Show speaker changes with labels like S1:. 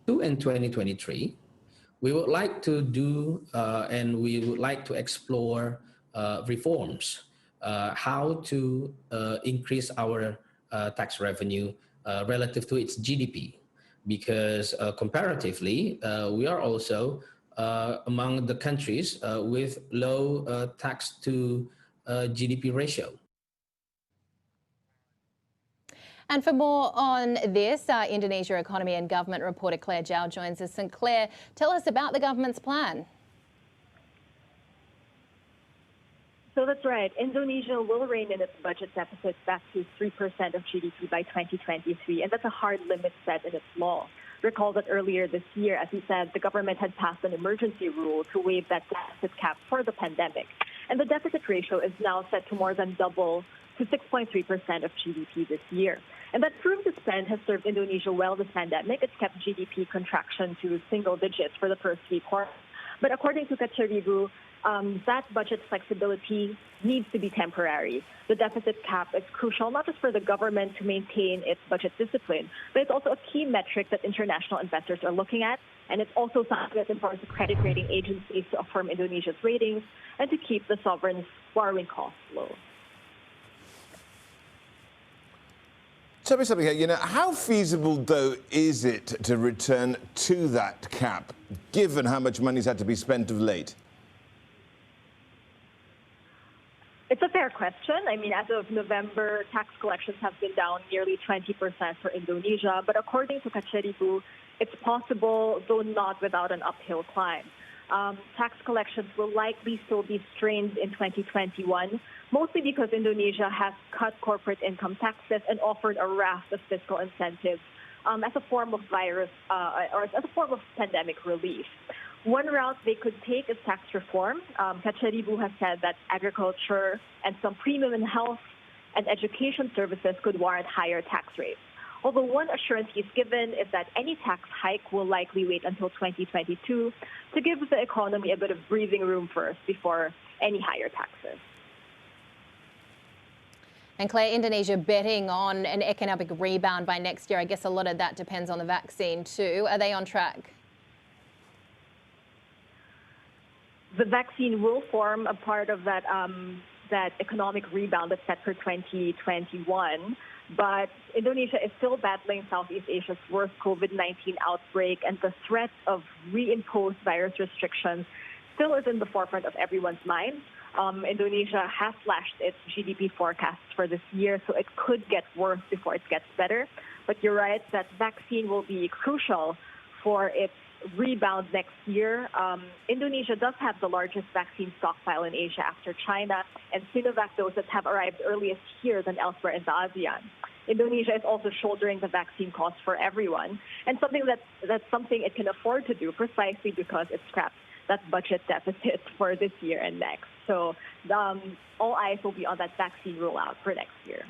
S1: and 2023, we would like to do and we would like to explore reforms, how to increase our tax revenue relative to its GDP, because comparatively, we are also among the countries with low tax to GDP ratio.
S2: And for more on this, Indonesia economy and government reporter Claire Jiao joins us. And Claire, tell us about the government's plan.
S3: So that's right. Indonesia will rein in its budget deficit back to 3% of GDP by 2023, and that's a hard limit set in its law. Recall that earlier this year, as you said, the government had passed an emergency rule to waive that deficit cap for the pandemic. And the deficit ratio is now set to more than double to 6.3% of GDP this year. And that proved to spend has served Indonesia well this pandemic. It's kept GDP contraction to single digits for the first 3 quarters. But according to Kaceribu, that budget flexibility needs to be temporary. The deficit cap is crucial not just for the government to maintain its budget discipline, but it's also a key metric that international investors are looking at. And it's also something that's important to credit rating agencies to affirm Indonesia's ratings and to keep the sovereign's borrowing costs low.
S4: Tell me something here, how feasible, though, is it to return to that cap, given how much money's had to be spent of late?
S3: It's a fair question. I mean, as of November, tax collections have been down nearly 20% for Indonesia. But according to Kaceribu, it's possible, though not without an uphill climb. Tax collections will likely still be strained in 2021, mostly because Indonesia has cut corporate income taxes and offered a raft of fiscal incentives as a form of or as a form of pandemic relief. One route they could take is tax reform. Kaceribu has said that agriculture and some premium and health and education services could warrant higher tax rates. Although one assurance he's given is that any tax hike will likely wait until 2022 to give the economy a bit of breathing room first before any higher taxes.
S2: And Claire, Indonesia betting on an economic rebound by next year. I guess a lot of that depends on the vaccine too. Are they on track?
S3: The vaccine will form a part of that economic rebound that's set for 2021. But Indonesia is still battling Southeast Asia's worst COVID-19 outbreak, and the threat of reimposed virus restrictions still is in the forefront of everyone's mind. Indonesia has slashed its GDP forecasts for this year, so it could get worse before it gets better. But you're right that vaccine will be crucial for its rebound next year. Indonesia does have the largest vaccine stockpile in Asia after China, and Sinovac doses have arrived earliest here than elsewhere in the ASEAN. Indonesia is also shouldering the vaccine cost for everyone, and that's something it can afford to do precisely because it scrapped that budget deficit for this year and next. So all eyes will be on that vaccine rollout for next year.